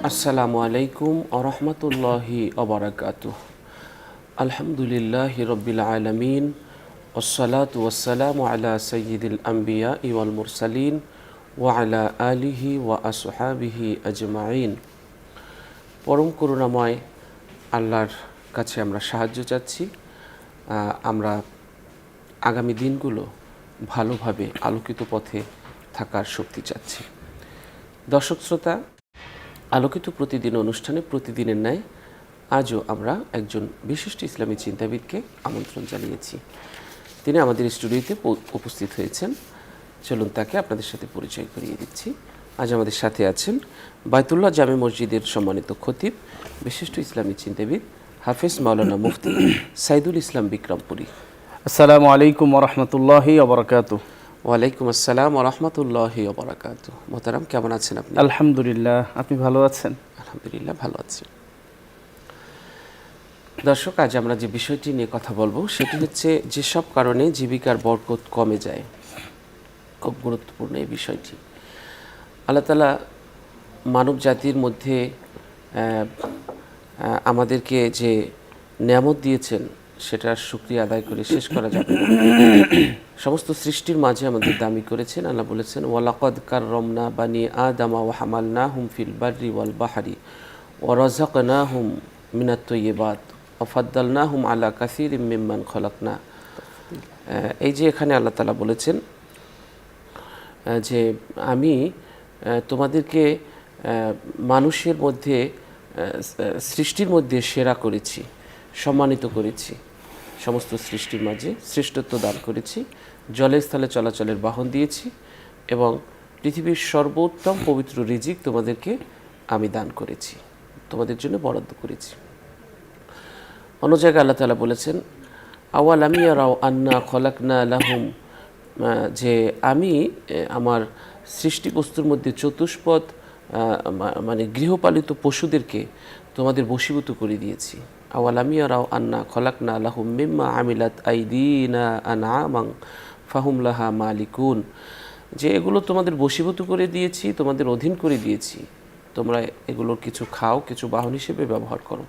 আসসালামু আলাইকুম আরহামতুল্লাহি আবরাকাতুহ। আলহামদুলিল্লাহি রব্বিল আলামিন ওয়াসসালাতু ওয়াসসালামু আলা সাইয়্যিদিল আম্বিয়া ওয়াল মুরসালিন ওয়া আলা আলিহি ওয়া আসহাবিহি আজমাইন। পরম করুণাময় আল্লাহর কাছে আমরা সাহায্য চাচ্ছি। আমরা আগামী দিনগুলো ভালোভাবে আলোকিত পথে থাকার শক্তি চাচ্ছি। দর্শক শ্রোতা, আলোকিত প্রতিদিন অনুষ্ঠানে প্রতিদিনের ন্যায় আজও আমরা একজন বিশিষ্ট ইসলামী চিন্তাবিদকে আমন্ত্রণ জানিয়েছি। তিনি আমাদের স্টুডিওতে উপস্থিত হয়েছেন। চলুন তাকে আপনাদের সাথে পরিচয় করিয়ে দিচ্ছি। আজ আমাদের সাথে আছেন বায়তুল্লাহ জামে মসজিদের সম্মানিত খতিব, বিশিষ্ট ইসলামী চিন্তাবিদ হাফেজ মাওলানা মুফতি সাইদুল ইসলাম বিক্রমপুরী। আসসালামু আলাইকুম ওরহমতুল্লাহি ওবরাকাতুহ। ওয়ালাইকুম আসসালাম ওরহমতুল্লাহি ওবরাকাতুহ। মোহতারাম, কেমন আছেন আপনি? আলহামদুলিল্লাহ, আপনি ভালো আছেন? আলহামদুলিল্লাহ, ভালো আছি। দর্শক, আজ আমরা যে বিষয়টি নিয়ে কথা বলবো সেটি হচ্ছে যেসব কারণে জীবিকার বরকত কমে যায়। খুব গুরুত্বপূর্ণ এই বিষয়টি। আল্লাহ তাআলা মানব জাতির মধ্যে আমাদেরকে যে নিয়ামত দিয়েছেন সেটার শুকরিয়া আদায় করে শেষ করা যাবে না। সমস্ত সৃষ্টির মাঝে আমাদের দামি করেছেন। আল্লাহ বলেছেন, ওয়ালাকাদ কাররামনা বানি আদামা ওয়া হামালনাহুম ফিল বাররি ওয়াল বাহরি ওয়া রাযাকনাহুম মিনাত তাইয়্যিবাত ওয়া ফাদ্দালনাহুম আলা কাসীরিম মিম্মান খলাকনা। এই যে এখানে আল্লাহ তাআলা বলেছেন যে আমি তোমাদেরকে মানুষের মধ্যে সৃষ্টির মধ্যে সেরা করেছি, সম্মানিত করেছি, সমস্ত সৃষ্টির মাঝে শ্রেষ্ঠত্ব দান করেছি, জলের স্থলে চলাচলের বাহন দিয়েছি এবং পৃথিবীর সর্বোত্তম পবিত্র রিজিক তোমাদেরকে আমি দান করেছি, তোমাদের জন্য বরাদ্দ করেছি। অন্য জায়গায় আল্লাহ তাআলা বলেছেন, আওয়ালাম ইয়ারাউ আন্না খলাকনা লাহুম, যে আমি আমার সৃষ্টি বস্তুর মধ্যে চতুষ্পদ মানে গৃহপালিত পশুদেরকে তোমাদের বশীভূত করে দিয়েছি। আওয়ালাম ইয়ারাউ আন্না খলাকনা লাহুম মিম্মা আমিলাত আইদিনা আনআমান ফাহুম লাহা মালিকুন, যে এগুলো তোমাদের বশীভূত করে দিয়েছি, তোমাদের অধীন করে দিয়েছি, তোমরা এগুলোর কিছু খাও, কিছু বাহন হিসেবে ব্যবহার করো,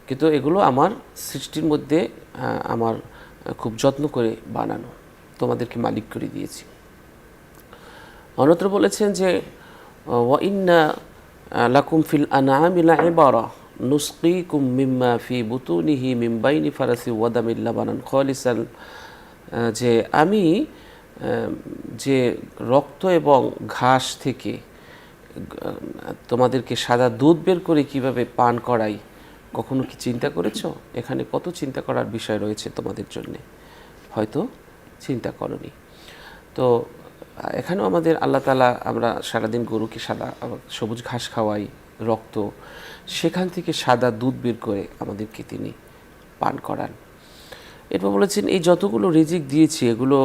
কিন্তু এগুলো আমার সৃষ্টির মধ্যে আমার খুব যত্ন করে বানানো, তোমাদেরকে মালিক করে দিয়েছি। অন্যত্র বলেছেন যে ওয়া ইন্না লাকুম ফিল আনআমি লাইবারা নুসকিকুম মিম্মা ফি বুতুনিহি মিন বাইনি ফারাসি ওয়া দামিল লাবানান খালিসান, যে আমি যে রক্ত এবং ঘাস থেকে তোমাদেরকে সাদা দুধ বের করে কিভাবে পান করাই, কখনো কি চিন্তা করেছো? এখানে কত চিন্তা করার বিষয় রয়েছে তোমাদের জন্যে, হয়তো চিন্তা করনি। তো এখানেও আমাদের আল্লাহ তাআলা, আমরা সারাদিন গরুকে সাদা সবুজ ঘাস খাওয়াই, রক্ত, সেখান থেকে সাদা দুধ বের করে আমাদেরকে তিনি পান করান। এরপর বলেছেন, এই যতগুলো রিজিক দিয়েছি এগুলো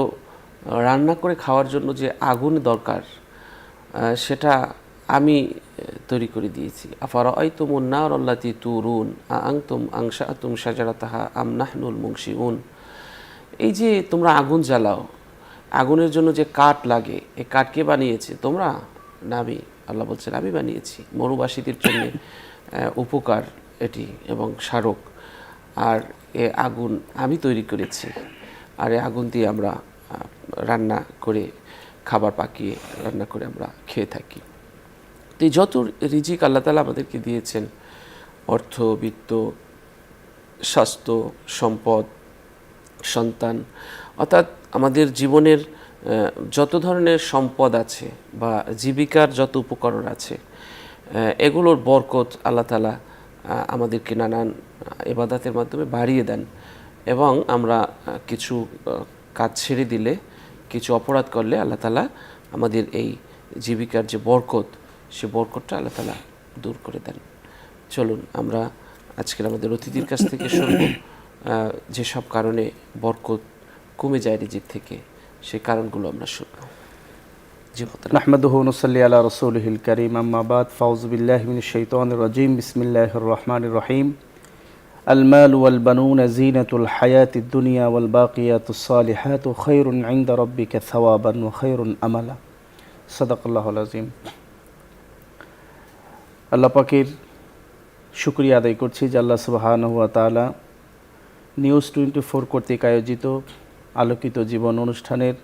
রান্না করে খাওয়ার জন্য যে আগুন দরকার সেটা আমি তৈরি করে দিয়েছি। আফারাআইতুমুন নার আল্লাতী তুরুন আআনতুম আনশাআতুম শাজারাতাহা আম নাহনুল মুনশিউন, এই যে তোমরা আগুন জ্বালাও, আগুনের জন্য যে কাঠ লাগে, এই কাঠ কে বানিয়েছে? তোমরা না আমি? আল্লাহ বলছেন, আমি বানিয়েছি। মরুবাসীদের জন্য উপকার এটি এবং স্মারক, আর এ আগুন আমি তৈরি করেছি, আর এই আগুন দিয়ে আমরা রান্না করে খাবার পাকিয়ে রান্না করে আমরা খেয়ে থাকি। তো এই যত রিজিক আল্লাহ তাআলা আমাদেরকে দিয়েছেন, অর্থ, বিত্ত, স্বাস্থ্য, সম্পদ, সন্তান, অর্থাৎ আমাদের জীবনের যত ধরনের সম্পদ আছে বা জীবিকার যত উপকরণ আছে, এগুলোর বরকত আল্লাহ তাআলা আমাদেরকে নানান ইবাদতের মাধ্যমে বাড়িয়ে দেন এবং আমরা কিছু কাজ ছেড়ে দিলে, কিছু অপরাধ করলে আল্লাহ তাআলা আমাদের এই জীবিকার যে বরকত, সে বরকতটা আল্লাহ তাআলা দূর করে দেন। চলুন আমরা আজকের আমাদের অতিথির কাছ থেকে শুনব যেসব কারণে বরকত কমে যায় রিজিক থেকে, সেই কারণগুলো আমরা শুনব। নাহমাদুহু ওয়া নুসাল্লি আলা রাসূলিহিল কারীম, আম্মা বাদ, ফাউযু বিল্লাহি মিনাশ শাইতানির রাজীম, বিসমিল্লাহির রহমানির রহিম। আল মাল ওয়াল বানুনা যিনাতুল হায়াতিদ দুনিয়া ওয়াল বাকিয়াতুস সালিহাতু খায়রুন ইনদা রাব্বিকা সাওয়াবান ওয়া খায়রুন আমালা। সাদাকাল্লাহুল আযীম। আল্লাহ পাকের শুকরিয়া আদায় করছি যে আল্লাহ সুবহানাহু ওয়া তাআলা নিউজ 24 কর্তৃক আয়োজিত আলোকিত জীবন অনুষ্ঠানের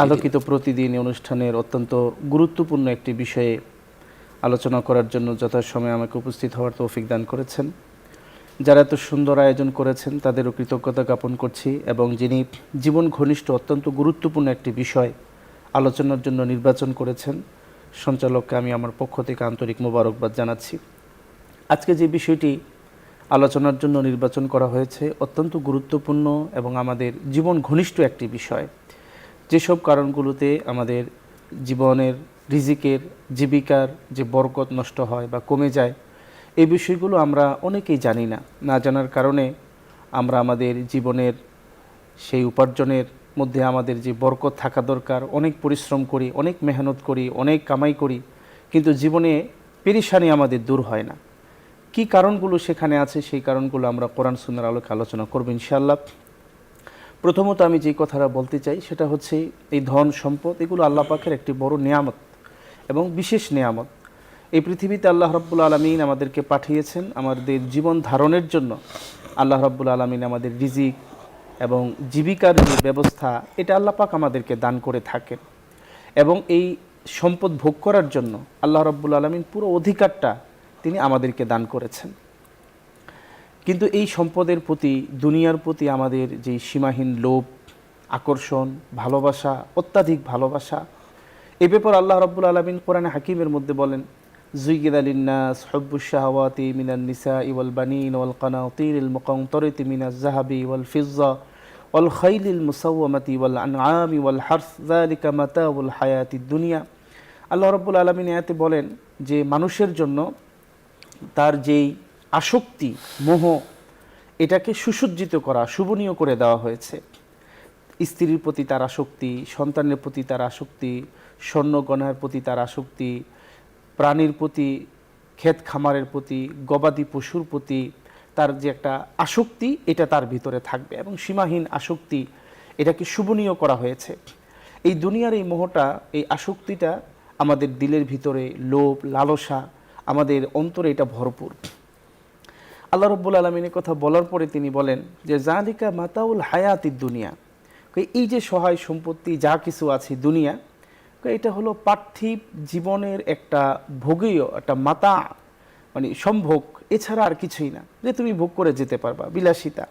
আলোকিত প্রতিদিন অনুষ্ঠানের অত্যন্ত গুরুত্বপূর্ণ একটি বিষয়ে আলোচনা করার জন্য যথাসময়ে আমাকে উপস্থিত হওয়ার তৌফিক দান করেছেন। যারা এত সুন্দর আয়োজন করেছেন তাদেরও কৃতজ্ঞতা জ্ঞাপন করছি, এবং যিনি জীবন ঘনিষ্ঠ অত্যন্ত গুরুত্বপূর্ণ একটি বিষয় আলোচনার জন্য নির্বাচন করেছেন, সঞ্চালককে আমি আমার পক্ষ থেকে আন্তরিক মোবারকবাদ জানাচ্ছি। আজকে যে বিষয়টি আলোচনার জন্য নির্বাচন করা হয়েছে অত্যন্ত গুরুত্বপূর্ণ এবং আমাদের জীবন ঘনিষ্ঠ একটি বিষয়। যেসব কারণগুলোতে আমাদের জীবনের রিজিকের জীবিকার যে বরকত নষ্ট হয় বা কমে যায়, এই বিষয়গুলো আমরা অনেকেই জানি না। না জানার কারণে আমরা আমাদের জীবনের সেই উপার্জনের মধ্যে আমাদের যে বরকত থাকা দরকার, অনেক পরিশ্রম করি, অনেক মেহনত করি, অনেক কামাই করি, কিন্তু জীবনে পেরেশানি আমাদের দূর হয় না। কি কারণগুলো সেখানে আছে, সেই কারণগুলো আমরা কোরআন সুন্নাহর আলোকে আলোচনা করব ইনশাআল্লাহ। প্রথমত আমি যে কথাটা বলতে চাই সেটা হচ্ছে এই ধন সম্পদ এগুলো আল্লাহ পাকের একটি বড় নিয়ামত এবং বিশেষ নিয়ামত। এই পৃথিবীতে আল্লাহ রাব্বুল আলামিন আমাদেরকে পাঠিয়েছেন আমাদের জীবন ধারণের জন্য। আল্লাহ রাব্বুল আলামিন আমাদের রিজিক এবং জীবিকার যে ব্যবস্থা এটা আল্লাহ পাক আমাদেরকে দান করে থাকেন, এবং এই সম্পদ ভোগ করার জন্য আল্লাহ রাব্বুল আলামিন পুরো অধিকারটা তিনি আমাদেরকে দান করেছেন। কিন্তু এই সম্পদের প্রতি, দুনিয়ার প্রতি আমাদের যে সীমাহীন লোভ, আকর্ষণ, ভালোবাসা, অত্যাধিক ভালোবাসা, এ ব্যাপার আল্লাহ রাব্বুল আলামিন কোরআনে হাকিমের মধ্যে বলেন, যুয়িনা লিন্নাস হুব্বুশ শাহাওয়াতি মিনান নিসাই ওয়াল বানিন ওয়াল কানাতিরিল মুকানতারিতি মিনাজ যাহাবি ওয়াল ফিজ্জা ওয়াল খাইলিল মুসাওয়ামাতি ওয়াল আনআমি ওয়াল হারস যালিকা মাতাউল হায়াতিদ দুনিয়া। আল্লাহ রাব্বুল আলামিন আয়াতে বলেন যে মানুষের জন্য তার যেই আসক্তি, মোহ, এটাকে সুসজ্জিত করা, শুভনীয় করে দেওয়া হয়েছে। স্ত্রীর প্রতি তার আসক্তি, সন্তানের প্রতি তার আসক্তি, স্বর্ণগয়নার প্রতি তার আসক্তি, প্রাণীর প্রতি, ক্ষেত খামারের প্রতি, গবাদি পশুর প্রতি তার যে একটা আসক্তি এটা তার ভিতরে থাকবে, এবং সীমাহীন আসক্তি এটাকে শুভনীয় করা হয়েছে। এই দুনিয়ার এই মোহটা, এই আসক্তিটা আমাদের দিলের ভিতরে, লোভ, লালসা, আমাদের অন্তরে এটা ভরপুর। আল্লাহ রাব্বুল আলামিনের কথা বলার পরে তিনি বলেন যে যালিকা মাতাউল হায়াতিদ দুনিয়া, এই যে সহায় সম্পত্তি যা কিছু আছে দুনিয়া, এটা হলো পার্থিব জীবনের একটা ভোগীয় একটা মাতা, মানে সম্ভোগ, এছাড়া আর কিছুই না, যে তুমি ভোগ করে যেতে পারবা, বিলাসিতা।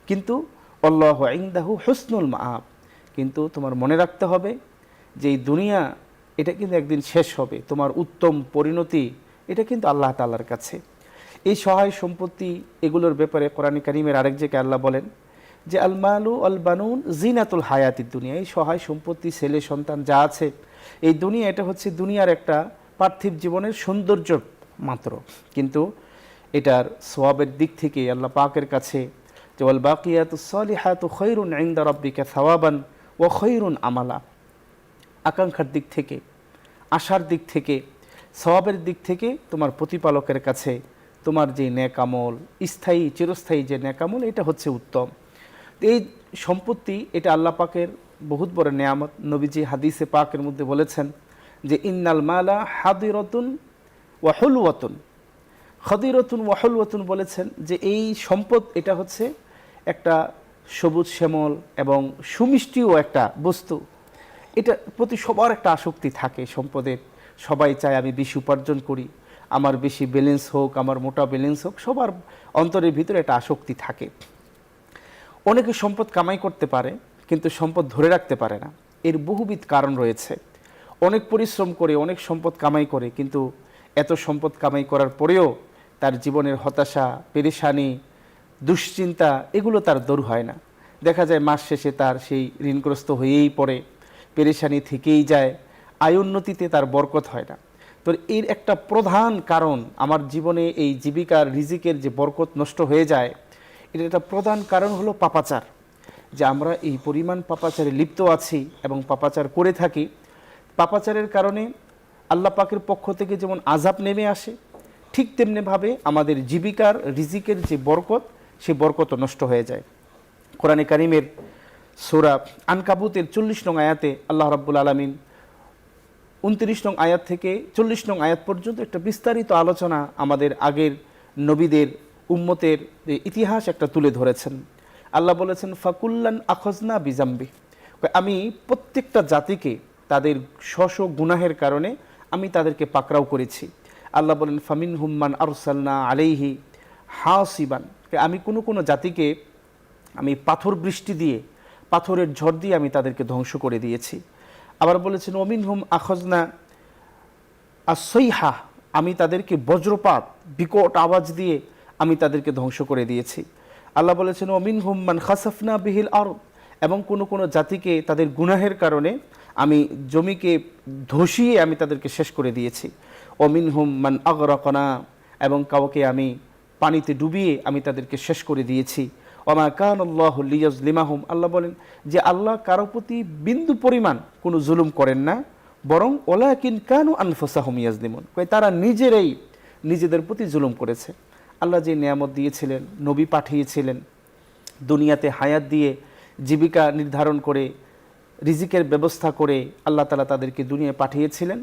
কিন্তু আল্লাহু ইনদাহু হুসনুল মাআব, কিন্তু তোমার মনে রাখতে হবে যে এই দুনিয়া এটা কিন্তু একদিন শেষ হবে, তোমার উত্তম পরিণতি এটা কিন্তু আল্লাহ তাআলার কাছে। এই সহায় সম্পত্তি এগুলোর ব্যাপারে কোরআনে কারীমের আরেক জায়গায় আল্লাহ বলেন যে আল মালু আল বানুন জিনাতুল হায়াতিদ দুনিয়া, এই সহায় সম্পত্তি, ছেলে সন্তান যা আছে এই দুনিয়া, এটা হচ্ছে দুনিয়ার একটা পার্থিব জীবনের সৌন্দর্য মাত্র। কিন্তু এটার সওয়াবের দিক থেকে আল্লাহ পাকের কাছে যে ওয়াল বাকিয়াতুস সালিহাতু খায়রুন ইনদা রাব্বিকা সাওয়াবান ওয়া খায়রুন আমালা, আকাঙ্ক্ষার দিক থেকে, আশার দিক থেকে, সওয়াবের দিক থেকে তোমার প্রতিপালকের কাছে তোমার যে নেক আমল, স্থায়ী চিরস্থায়ী যে নেক আমল, এটা হচ্ছে উত্তম। এই সম্পত্তি এটা আল্লাহ পাকের বহুত বড় নেয়ামত। নবীজি হাদিসে পাকের মধ্যে বলেছেন যে ইন্নাল মালা হাদিরাতুন ওয়া হুলওয়াতুন, হাদিরাতুন ওয়া হুলওয়াতুন বলেছেন যে এই সম্পদ এটা হচ্ছে একটা সবুজ শ্যামল এবং সুমিষ্টিও একটা বস্তু। এটা প্রতি সবার একটা আসক্তি থাকে সম্পদের, সবাই চায় আমি বেশি উপার্জন করি, আমার বেশি ব্যালেন্স হোক, আমার মোটা ব্যালেন্স হোক, সবার অন্তরের ভিতরে একটা আসক্তি থাকে। অনেকে সম্পদ কামাই করতে পারে কিন্তু সম্পদ ধরে রাখতে পারে না, এর বহুবিধ কারণ রয়েছে। অনেক পরিশ্রম করে অনেক সম্পদ কামাই করে, কিন্তু এত সম্পদ কামাই করার পরেও তার জীবনের হতাশা, পেরেশানি, দুশ্চিন্তা এগুলো তার দূর হয় না। দেখা যায় মাস শেষে তার সেই ঋণগ্রস্ত হয়েই পড়ে, পেরেশানি থেকেই যায়, আয় উন্নতিতে তার বরকত হয় না। তো এর একটা প্রধান কারণ, আমার জীবনে এই জীবিকার রিজিকের যে বরকত নষ্ট হয়ে যায়, এর একটা প্রধান কারণ হলো পাপাচার। যে আমরা এই পরিমাণ পাপাচারে লিপ্ত আছি এবং পাপাচার করে থাকি, পাপাচারের কারণে আল্লাহ পাকের পক্ষ থেকে যেমন আযাব নেমে আসে, ঠিক তেমনিভাবে আমাদের জীবিকার রিজিকের যে বরকত, সেই বরকত নষ্ট হয়ে যায়। কোরআনে কারীমের সূরা আনকাবুতের 40 নং আয়াতে আল্লাহ রাব্বুল আলামিন 29 নং আয়াত থেকে 40 নং আয়াত পর্যন্ত একটা বিস্তারিত আলোচনা আমাদের আগের নবীদের উম্মতের যে ইতিহাস একটা তুলে ধরেছেন। আল্লাহ বলেছেন ফাকুল্লান আখজনা বিজাম্বি, আমি প্রত্যেকটা জাতিকে তাদের স্ব গুনাহের কারণে আমি তাদেরকে পাকড়াও করেছি। আল্লাহ বলেন ফামিন হুম্মান আরসালনা আলাইহি হাসিবান, আমি কোনো জাতিকে আমি পাথর বৃষ্টি দিয়ে, পাথরের ঝড় দিয়ে আমি তাদেরকে ধ্বংস করে দিয়েছি। আবার বলেছেন ওমিন হুম আখজনা আসইহা, আমি তাদেরকে বজ্রপাত বিকট আওয়াজ দিয়ে আমি তাদেরকে ধ্বংস করে দিয়েছি। আল্লাহ বলেছেন ওমিন হুম মান খাসাফনা বিহিল আরদ, এবং কোনো জাতিকে তাদের গুনাহের কারণে আমি জমিকে ধসিয়ে আমি তাদেরকে শেষ করে দিয়েছি। ওমিন হুম মান আগরাকনা, এবং কাউকে আমি পানিতে ডুবিয়ে আমি তাদেরকে শেষ করে দিয়েছি। ওমা কানাল্লাহু লিয়াজলিমাহুম, আল্লাহ বলেন যে আল্লাহ কারো প্রতি বিন্দু পরিমাণ কোনো জুলুম করেন না, বরং ওয়ালাকিন কানু আনফুসাহুম ইয়াজলিমুন, তারা নিজেরাই নিজেদের প্রতি জুলুম করেছে। আল্লাহ যে নিয়ামত দিয়েছিলেন, নবী পাঠিয়েছিলেন, দুনিয়াতে হায়াত দিয়ে জীবিকা নির্ধারণ করে রিজিকের ব্যবস্থা করে আল্লাহ তাআলা তাদেরকে দুনিয়ায় পাঠিয়েছিলেন,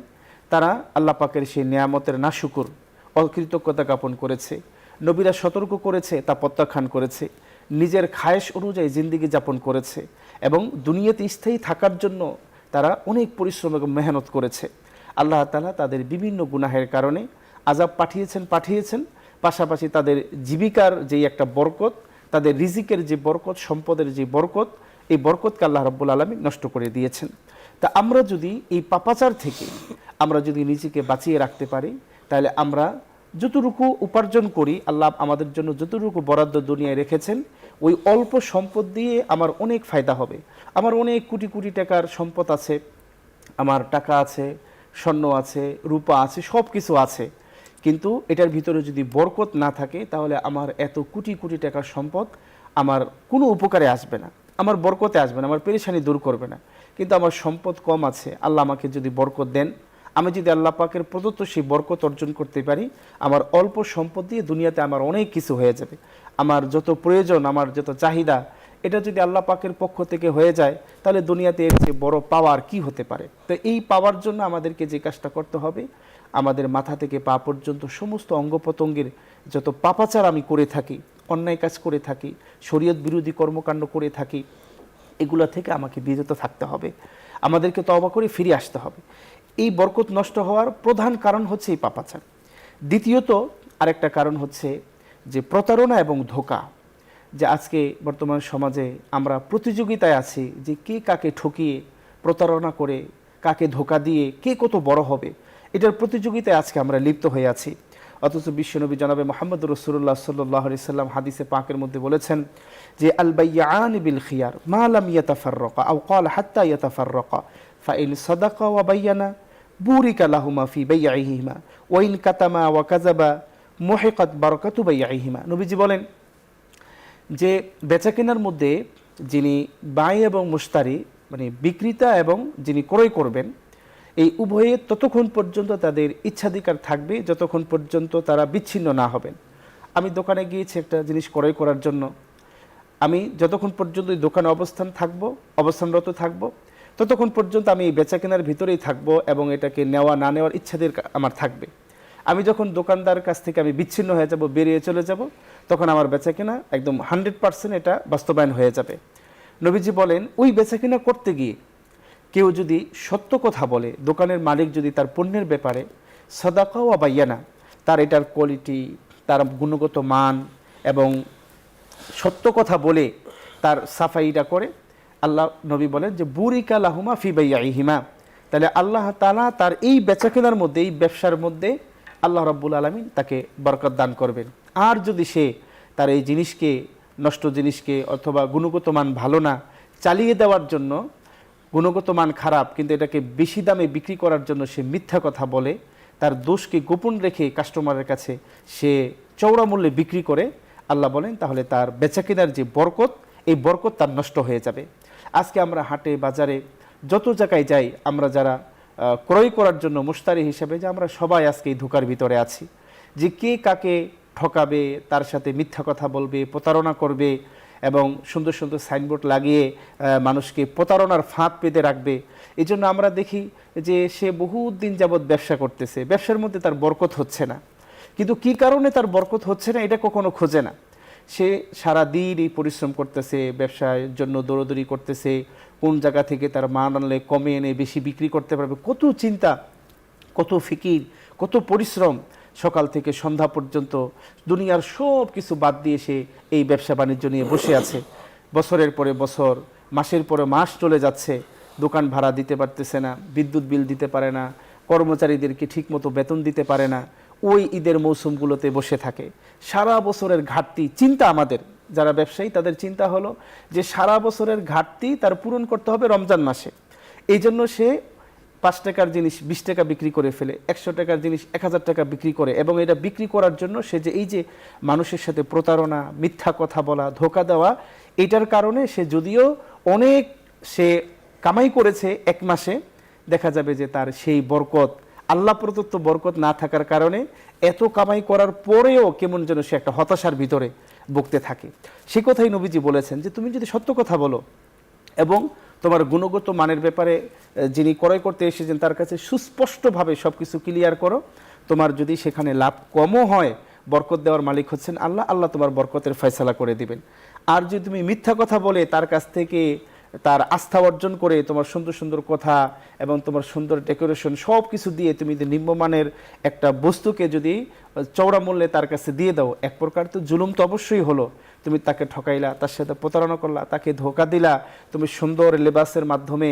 তারা আল্লাহ পাকের সেই নিয়ামতের নাশুকুর অকৃতজ্ঞতা জ্ঞাপন করেছে। নবীরা সতর্ক করেছে, তা প্রত্যাখ্যান করেছে, নিজের খায়েশ অনুযায়ী জিন্দিগি যাপন করেছে, এবং দুনিয়াতে স্থায়ী থাকার জন্য তারা অনেক পরিশ্রম এবং মেহনত করেছে। আল্লাহ তাআলা তাদের বিভিন্ন গুনাহের কারণে আযাব পাঠিয়েছেন, পাশাপাশি তাদের জীবিকার যেই একটা বরকত, তাদের রিজিকের যে বরকত, সম্পদের যে বরকত, এই বরকতকে আল্লাহ রাব্বুল আলামিন নষ্ট করে দিয়েছেন। তা আমরা যদি এই পাপাচার থেকে আমরা যদি নিজেকে বাঁচিয়ে রাখতে পারি, তাহলে আমরা যতটুকু উপার্জন করি, আল্লাহ আমাদের জন্য যতটুকু বরাদ্দ দুনিয়ায় রেখেছেন, ওই অল্প সম্পদ দিয়ে আমার অনেক ফায়দা হবে। আমার অনেক কোটি কোটি টাকার সম্পদ আছে, আমার টাকা আছে, স্বর্ণ আছে, রূপা আছে, সব কিছু আছে, কিন্তু এটার ভিতরে যদি বরকত না থাকে, তাহলে আমার এত কোটি কোটি টাকার সম্পদ আমার কোনো উপকারে আসবে না, আমার বরকতে আসবে না, আমার পেরেশানি দূর করবে না। কিন্তু আমার সম্পদ কম আছে, আল্লাহ আমাকে যদি বরকত দেন, আমি যদি আল্লাহ পাকের প্রদত্ত সেই বরকত অর্জন করতে পারি, আমার অল্প সম্পদ দিয়ে দুনিয়াতে আমার অনেক কিছু হয়ে যাবে। আমার যত প্রয়োজন, আমার যত চাহিদা, এটা যদি আল্লাহ পাকের পক্ষ থেকে হয়ে যায়, তাহলে দুনিয়াতে এর চেয়ে বড় পাওয়ার কি হতে পারে। তো এই পাওয়ার জন্য আমাদেরকে যে কাজটা করতে হবে, আমাদের মাথা থেকে পা পর্যন্ত সমস্ত অঙ্গ প্রত্যঙ্গের যত পাপাচার আমি করে থাকি, অন্যায় কাজ করে থাকি, শরীয়ত বিরোধী কর্মকাণ্ড করে থাকি, এগুলো থেকে আমাকে বিরত থাকতে হবে, আমাদেরকে তওবা করে ফিরে আসতে হবে। এই বরকত নষ্ট হওয়ার প্রধান কারণ হচ্ছে এই পাপাচার। দ্বিতীয়ত আরেকটা কারণ হচ্ছে যে প্রতারণা এবং ধোঁকা, যে আজকে বর্তমান সমাজে আমরা প্রতিযোগিতায় আছি যে কে কাকে ঠকিয়ে প্রতারণা করে, কাকে ধোঁকা দিয়ে কে কত বড় হবে, এটার প্রতিযোগিতায় আজকে আমরা লিপ্ত হয়ে আছি। অথচ বিশ্বনবী জনাবে মুহাম্মদ রাসূলুল্লাহ সাল্লাল্লাহু আলাইহি সাল্লাম হাদিসে পাকের মধ্যে বলেছেন যে আল বাইয়ান বিল খিয়ার মা লাম ইয়াতাফাররাকা আও ক্বালা হাত্তা ইয়াতাফাররাকা ফাইন সাদাকা ওয়া বায়ানা বুরিকা লাহুমা ফি বাইইহিমা ওয়া ইন কাতামা ওয়া কাযাবা মুহিকাত বারাকাতু বাইইহিমা। নবীজি বলেন যে বেচাকেনার মধ্যে যিনি বাই এবং মুশতারি, মানে বিক্রেতা এবং যিনি ক্রয় করবেন, এই উভয়ে ততক্ষণ পর্যন্ত তাদের ইচ্ছাধিকার থাকবে যতক্ষণ পর্যন্ত তারা বিচ্ছিন্ন না হবেন। আমি দোকানে গিয়েছি একটা জিনিস ক্রয় করার জন্য, আমি যতক্ষণ পর্যন্ত এই দোকানে অবস্থানরত থাকব, ততক্ষণ পর্যন্ত আমি এই বেচাকেনার ভিতরেই থাকব এবং এটাকে নেওয়া না নেওয়ার ইচ্ছাদের আমার থাকবে। আমি যখন দোকানদার কাছ থেকে আমি বিচ্ছিন্ন হয়ে যাব, বেরিয়ে চলে যাব, তখন আমার বেচাকেনা একদম 100% এটা বাস্তবায়ন হয়ে যাবে। নবীজি বলেন ওই বেচাকেনা করতে গিয়ে কেউ যদি সত্য কথা বলে, দোকানের মালিক যদি তার পণ্যের ব্যাপারে সাদাকা ওয়া বাইয়ানা, তার এটার কোয়ালিটি, তার গুণগত মান এবং সত্য কথা বলে তার সাফাইটা করে, আল্লাহ নবী বলেন যে বুরিকা লাহুমা ফি বাইইহিমা, তাহলে আল্লাহ তাআলা তার এই বেচাকেনার মধ্যে, এই ব্যবসার মধ্যে আল্লাহ রাব্বুল আলামিন তাকে বরকত দান করবেন। আর যদি সে তার এই জিনিসকে, নষ্ট জিনিসকে অথবা গুণগত মান ভালো না, চালিয়ে দেওয়ার জন্য, গুণগত মান খারাপ কিন্তু এটাকে বেশি দামে বিক্রি করার জন্য সে মিথ্যা কথা বলে, তার দোষকে গোপন রেখে কাস্টমারের কাছে সে চওড়া মূল্যে বিক্রি করে, আল্লাহ বলেন তাহলে তার বেচাকেনার যে বরকত, এই বরকত তার নষ্ট হয়ে যাবে। আজকে আমরা হাটে বাজারে যত জায়গায় যাই, আমরা যারা ক্রয় করার জন্য মুশতারি হিসেবে, যে আমরা সবাই আজকে এই ধোঁকার ভিতরে আছি, যে কে কাকে ঠকাবে, তার সাথে মিথ্যা কথা বলবে, প্রতারণা করবে, এবং সুন্দর সুন্দর সাইনবোর্ড লাগিয়ে মানুষকে প্রতারণার ফাঁদ পেতে রাখবে। এই জন্য আমরা দেখি যে সে বহুত দিন যাবৎ ব্যবসা করতেছে, ব্যবসার মধ্যে তার বরকত হচ্ছে না, কিন্তু কি কারণে তার বরকত হচ্ছে না এটা কখনো খোঁজে না। সে সারাদিন এই পরিশ্রম করতেছে, ব্যবসার জন্য দৌড়দৌড়ি করতেছে, কোন জায়গা থেকে তার মান আনলে কমে এনে বেশি বিক্রি করতে পারবে, কত চিন্তা, কত ফিকির, কত পরিশ্রম। সকাল থেকে সন্ধ্যা পর্যন্ত দুনিয়ার সব কিছু বাদ দিয়ে সে এই ব্যবসা বাণিজ্য নিয়ে বসে আছে। বছরের পরে বছর, মাসের পরে মাস চলে যাচ্ছে, দোকান ভাড়া দিতে পারতেছে না, বিদ্যুৎ বিল দিতে পারে না, কর্মচারীদেরকে ঠিকমতো বেতন দিতে পারে না, ওই ঈদের মৌসুমগুলোতে বসে থাকে। সারা বছরের ঘাটতি চিন্তা, আমাদের যারা ব্যবসায়ী তাদের চিন্তা হলো যে সারা বছরের ঘাটতি তার পূরণ করতে হবে রমজান মাসে। এই জন্য সে 5 টাকার জিনিস 20 টাকা বিক্রি করে ফেলে, 100 টাকার জিনিস 1000 টাকা বিক্রি করে, এবং এটা বিক্রি করার জন্য সে যে এই যে মানুষের সাথে প্রতারণা, মিথ্যা কথা বলা, ধোঁকা দেওয়া, এটার কারণে সে যদিও অনেক সে কামাই করেছে এক মাসে, দেখা যাবে যে তার সেই বরকত, আল্লাহ প্রদত্ত বরকত না থাকার কারণে এত কামাই করার পরেও কেমন যেন সে একটা হতাশার ভিতরে ভুগতে থাকে। সে কথাই নবীজি বলেছেন যে তুমি যদি সত্য কথা বলো এবং তোমার গুণগত মানের ব্যাপারে যিনি ক্রয় করতে এসেছেন তার কাছে সুস্পষ্টভাবে সব কিছু ক্লিয়ার করো, তোমার যদি সেখানে লাভ কমও হয়, বরকত দেওয়ার মালিক হচ্ছেন আল্লাহ, আল্লাহ তোমার বরকতের ফয়সালা করে দিবেন। আর যদি তুমি মিথ্যা কথা বলে তার কাছ থেকে তার আস্থা অর্জন করে তোমার সুন্দর সুন্দর কথা এবং তোমার সুন্দর ডেকোরেশন সব কিছু দিয়ে তুমি যদি নিম্নমানের একটা বস্তুকে যদি চওড়া মূল্যে তার কাছে দিয়ে দাও, এক প্রকার তো জুলুম তো অবশ্যই হলো। তুমি তাকে ঠকাইলা, তার সাথে প্রতারণা করলা, তাকে ধোঁকা দিলা, তুমি সুন্দর লেবাসের মাধ্যমে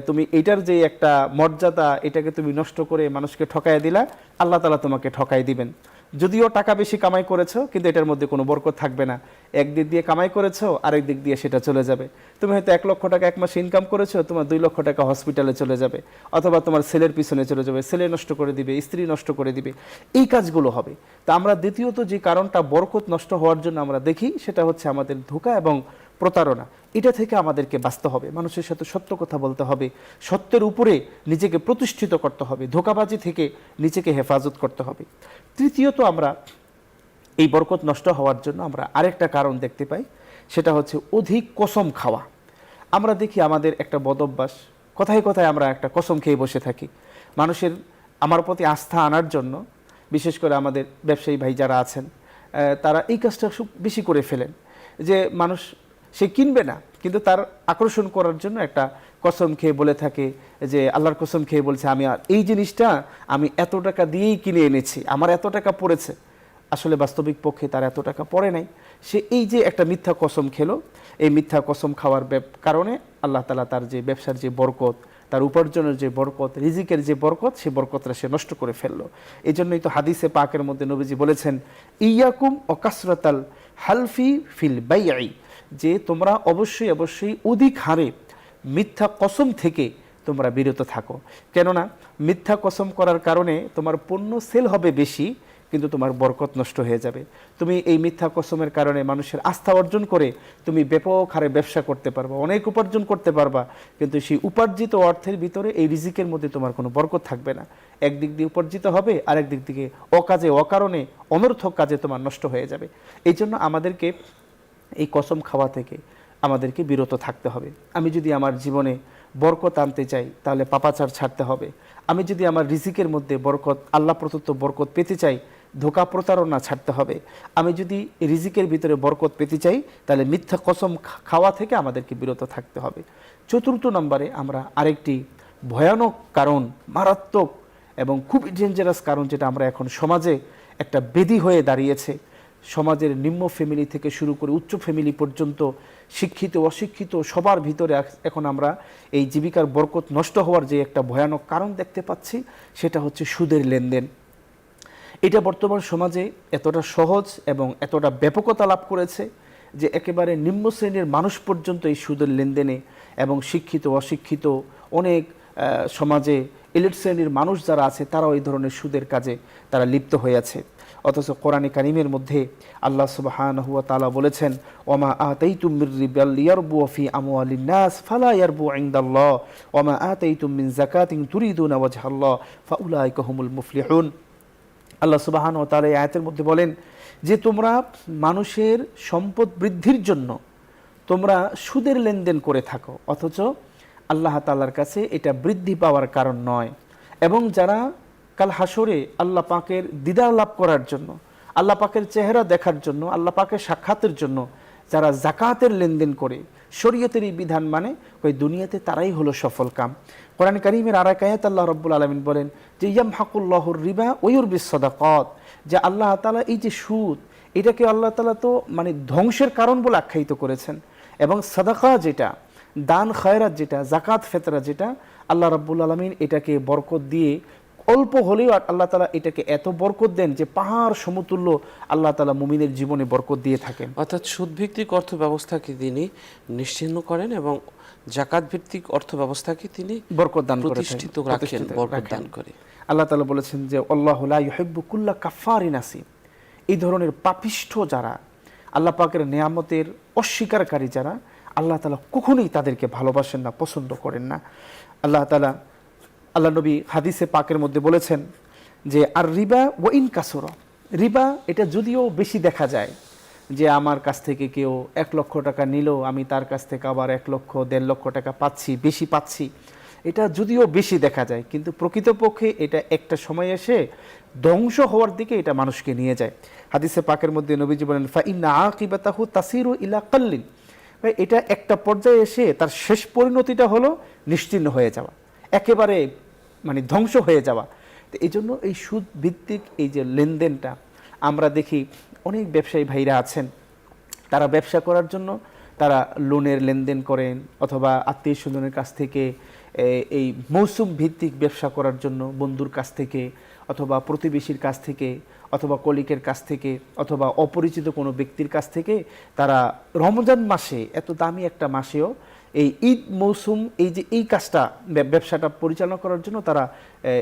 তুমি এটার যে একটা মর্যাদা এটাকে তুমি নষ্ট করে মানুষকে ঠকাই দিলা, আল্লাহ তাআলা তোমাকে ঠকাই দিবেন। যদিও টাকা বেশি কামাই করেছো কিন্তু এটার মধ্যে কোনো বরকত থাকবে না। একদিক দিয়ে কামাই করেছো, আরেক দিক দিয়ে সেটা চলে যাবে। তুমি হয়তো 1 লক্ষ টাকা এক মাসে ইনকাম করেছো, তোমার 2 লক্ষ টাকা হসপিটালে চলে যাবে, অথবা তোমার ছেলের পিছনে চলে যাবে, ছেলে নষ্ট করে দিবে, স্ত্রী নষ্ট করে দিবে, এই কাজগুলো হবে। তা আমরা দ্বিতীয়ত যে কারণটা বরকত নষ্ট হওয়ার জন্য আমরা দেখি সেটা হচ্ছে আমাদের ধোঁকা এবং প্রতারণা। এটা থেকে আমাদেরকে বাঁচতে হবে, মানুষের সাথে সত্য কথা বলতে হবে, সত্যের উপরে নিজেকে প্রতিষ্ঠিত করতে হবে, ধোঁকাবাজি থেকে নিজেকে হেফাজত করতে হবে। তৃতীয়ত আমরা এই বরকত নষ্ট হওয়ার জন্য আমরা আরেকটা কারণ দেখতে পাই, সেটা হচ্ছে অধিক কসম খাওয়া। আমরা দেখি আমাদের একটা বদ অভ্যাস, কথায় কথায় আমরা একটা কসম খেয়ে বসে থাকি। মানুষের আমার প্রতি আস্থা আনার জন্য, বিশেষ করে আমাদের ব্যবসায়ী ভাই যারা আছেন তারা এই কাজটা খুব বেশি করে ফেলেন, যে মানুষ সে কিনবে না কিন্তু তার আকর্ষণ করার জন্য একটা কসম খেয়ে বলে থাকে যে আল্লাহর কসম খেয়ে বলছে আমি আর এই জিনিসটা আমি এত টাকা দিয়েই কিনে এনেছি, আমার এত টাকা পড়েছে। আসলে বাস্তবিক পক্ষে তার এত টাকা পড়ে নাই, সে এই যে একটা মিথ্যা কসম খেলো, এই মিথ্যা কসম খাওয়ার কারণে আল্লাহ তাআলা তার যে ব্যবসার যে বরকত, তার উপার্জনের যে বরকত, রিজিকের যে বরকত, সে বরকতটা সে নষ্ট করে ফেললো। এই জন্যই তো হাদিসে পাকের মধ্যে নবীজি বলেছেন ইয়াকুম ও কাসরাতাল হালফি ফিল বাইই, যে তোমরা অবশ্যই অবশ্যই অধিক হারে মিথ্যা কসম থেকে তোমরা বিরত থাকো। কেননা মিথ্যা কসম করার কারণে তোমার পণ্য সেল হবে বেশি কিন্তু তোমার বরকত নষ্ট হয়ে যাবে। তুমি এই মিথ্যা কসমের কারণে মানুষের আস্থা অর্জন করে তুমি ব্যাপক হারে ব্যবসা করতে পারবা, অনেক উপার্জন করতে পারবা, কিন্তু সেই উপার্জিত অর্থের ভিতরে এই রিজিকের মধ্যে তোমার কোনো বরকত থাকবে না। একদিক দিয়ে উপার্জিত হবে, আরেক দিক থেকে অকাজে অকারণে অনর্থক কাজে তোমার নষ্ট হয়ে যাবে। এই জন্য আমাদেরকে এই কসম খাওয়া থেকে আমাদেরকে বিরত থাকতে হবে। আমি যদি আমার জীবনে বরকত আনতে চাই তাহলে পাপাচার ছাড়তে হবে। আমি যদি আমার রিজিকের মধ্যে বরকত, আল্লাহ প্রদত্ত বরকত পেতে চাই, ধোঁকা প্রতারণা ছাড়তে হবে। আমি যদি রিজিকের ভিতরে বরকত পেতে চাই তাহলে মিথ্যা কসম খাওয়া থেকে আমাদেরকে বিরত থাকতে হবে। চতুর্থ নম্বরে আমরা আরেকটি ভয়ানক কারণ, মারাত্মক এবং খুব ডেঞ্জারাস কারণ, যেটা আমরা এখন সমাজে একটা বেধি হয়ে দাঁড়িয়েছে, সমাজের নিম্ন ফ্যামিলি থেকে শুরু করে উচ্চ ফ্যামিলি পর্যন্ত, শিক্ষিত অশিক্ষিত সবার ভিতরে এখন আমরা এই জীবিকার বরকত নষ্ট হওয়ার যে একটা ভয়ানক কারণ দেখতে পাচ্ছি, সেটা হচ্ছে সুদের লেনদেন। এটা বর্তমান সমাজে এতটা সহজ এবং এতটা ব্যাপকতা লাভ করেছে যে একেবারে নিম্ন শ্রেণীর মানুষ পর্যন্ত এই সুদের লেনদেনে, এবং শিক্ষিত অশিক্ষিত অনেক সমাজে এলিট শ্রেণীর মানুষ যারা আছে তারাও এই ধরনের সুদের কাজে তারা লিপ্ত হয়ে আছে। অথচ কোরআনে কারিমের মধ্যে আল্লাহ সুবহানাহু ওয়া তাআলা বলেছেন ওমা আতাইতুম মির রিবা লিয়ারবু ফি আমওয়ালিন নাস ফালা ইয়ারবু ইনদাল্লাহ ওমা আতাইতুম মিন যাকাতিন তুরিদুনা ওয়াজহাল্লাহ ফাউলাইকা হুমুল মুফলিহুন। আল্লাহ সুবহানাহু ওয়া তাআলা এই আয়াতের মধ্যে বলেন যে তোমরা মানুষের সম্পদ বৃদ্ধির জন্য তোমরা সুদের লেনদেন করে থাকো, অথচ আল্লাহ তাআলার কাছে এটা বৃদ্ধি পাওয়ার কারণ নয়। এবং যারা কাল হাসরে আল্লাহ পাকের দিদার লাভ করার জন্য, আল্লাহ পাকের চেহারা দেখার জন্য, আল্লাহ পাকের সাক্ষাতের জন্য যারা জাকাতের লেনদেন করে, শরীয়তের এই বিধান মানে, ওই দুনিয়াতে তারাই হলো সফল কাম। কোরআন কারীমের আর এক আয়াত আল্লাহ রাব্বুল আলামিন বলেন যে ইয়ামহাকুল্লাহুর রিবা ওয়া ইউরবিস সাদাকাত, যে আল্লাহ তাআলা এই যে সুদ, এটাকে আল্লাহ তাআলা তো মানে ধ্বংসের কারণ বলে আখ্যায়িত করেছেন। এবং সাদাকা যেটা, দান খয়রাত যেটা, জাকাত ফেতরা যেটা, আল্লাহ রাব্বুল আলামিন এটাকে বরকত দিয়ে, অল্প হলেও আল্লাহ তাআলা এটাকে এত বরকত দেন যে পাহাড় সমতুল্য আল্লাহ তাআলা মুমিনের জীবনে বরকত দিয়ে থাকেন। অর্থাৎ সুদ ভিত্তিক অর্থ ব্যবস্থাকে তিনি নিশ্চিহ্ন করেন এবং জাকাত ভিত্তিক অর্থ ব্যবস্থাকে তিনি বরকত দান করে প্রতিষ্ঠিত রাখেন, বরকত দান করে। আল্লাহ তাআলা বলেছেন যে আল্লাহু লা ইউহিব্বু কুল্লা কাফফারিন আসিম, এই ধরনের পাপিষ্ঠ যারা, আল্লাহ পাকের নিয়ামতের অস্বীকারী যারা, আল্লাহ তাআলা কখনোই তাদেরকে ভালোবাসেন না, পছন্দ করেন না। আল্লাহ তাআলা, আল্লাহ নবী হাদিসে পাকের মধ্যে বলেছেন যে আর রিবা ওয়া ইন কাসুরা, রিবা এটা যদিও বেশি দেখা যায়, যে আমার কাছ থেকে কেউ 1 লক্ষ টাকা নিল, আমি তার কাছ থেকে আবার 1 লক্ষ 1.5 লক্ষ টাকা পাচ্ছি, বেশি পাচ্ছি, এটা যদিও বেশি দেখা যায়, কিন্তু প্রকৃতপক্ষে এটা একটা সময় এসে ধ্বংস হওয়ার দিকে এটা মানুষকে নিয়ে যায়। হাদিসে পাকের মধ্যে নবীজি বলেন ফা ইন্না আকিবাতাহু তাসিরু ইলা কাল্লিন, এটা একটা পর্যায়ে এসে তার শেষ পরিণতিটা হলো নিশ্চিহ্ন হয়ে যাওয়া, একেবারে মানে ধ্বংস হয়ে যাওয়া। তো এই জন্য এই সুদ ভিত্তিক এই যে লেনদেনটা আমরা দেখি, অনেক ব্যবসায়ী ভাইরা আছেন, তারা ব্যবসা করার জন্য তারা লোনের লেনদেন করেন, অথবা আত্মীয় স্বজনের কাছ থেকে এই মৌসুম ভিত্তিক ব্যবসা করার জন্য বন্ধুর কাছ থেকে, অথবা প্রতিবেশীর কাছ থেকে, অথবা কলিকের কাছ থেকে, অথবা অপরিচিত কোনো ব্যক্তির কাছ থেকে তারা রমজান মাসে, এত দামি একটা মাসেও এই ঈদ মৌসুম, এই যে এই কাজটা, ব্যবসাটা পরিচালনা করার জন্য তারা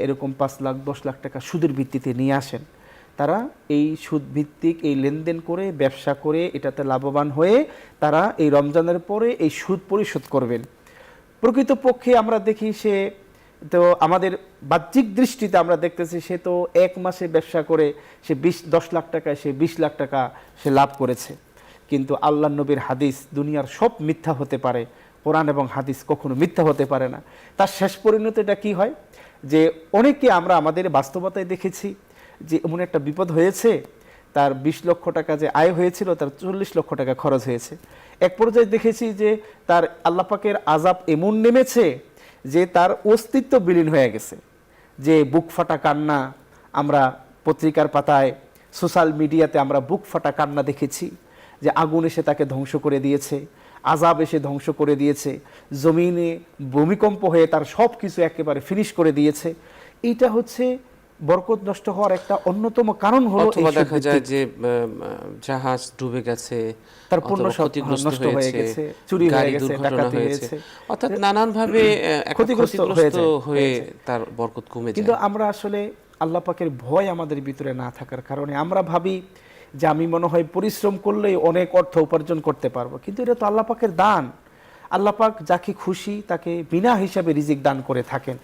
এরকম 5 লাখ 10 লাখ টাকা সুদের ভিত্তিতে নিয়ে আসেন। তারা এই সুদ ভিত্তিক এই লেনদেন করে, ব্যবসা করে, এটাতে লাভবান হয়ে তারা এই রমজানের পরে এই সুদ পরিশোধ করবেন। প্রকৃতপক্ষে আমরা দেখি সে তো, আমাদের বাহ্যিক দৃষ্টিতে আমরা দেখতেছি সে তো 1 মাসে ব্যবসা করে সে 10 লাখ টাকা, সে 20 লাখ টাকা সে লাভ করেছে। কিন্তু আল্লাহ নবীর হাদিস, দুনিয়ার সব মিথ্যা হতে পারে, কোরআন এবং হাদিস কখনো মিথ্যা হতে পারে না। তার শেষ পরিণতিটা কি হয়, যে অনেকে আমরা আমাদের বাস্তবতায় দেখেছি যে এমন একটা বিপদ হয়েছে, তার 20 লক্ষ টাকা যে আয় হয়েছিল, তার 40 লক্ষ টাকা খরচ হয়েছে। এক পর্যায়ে দেখেছি যে তার আল্লাহ পাকের আযাব এমন নেমেছে যে তার অস্তিত্ব বিলীন হয়ে গেছে, যে বুক ফাটা কান্না, আমরা পত্রিকার পাতায়, সোশ্যাল মিডিয়াতে আমরা বুক ফাটা কান্না দেখেছি, যে আগুন এসে তাকে ধ্বংস করে দিয়েছে, আযাব এসে ধ্বংস করে দিয়েছে, জমিনে ভূমিকম্প হয়ে তার সব কিছু একেবারে ফিনিশ করে দিয়েছে। এইটা হচ্ছে বরকত নষ্ট হওয়ার একটা অন্যতম কারণ হলো, অথবা দেখা যায় যে জাহাজ ডুবে গেছে, তার পণ্য সব নষ্ট হয়ে গেছে, চুরি হয়ে গেছে, ডাকাতি হয়েছে, অর্থাৎ নানান ভাবে ক্ষতিগ্রস্ত হয়ে তার বরকত কমে যায়। কিন্তু আমরা আসলে আল্লাহ পাকের ভয় আমাদের ভিতরে না থাকার কারণে আমরা ভাবি যে আমি মনে হয় পরিশ্রম করলেই অনেক অর্থ উপার্জন করতে পারবো, কিন্তু এটা তো আল্লাহ পাকের দান। আল্লাহ পাক যাকে খুশি তাকে বিনা হিসাবে রিজিক দান করে থাকেন।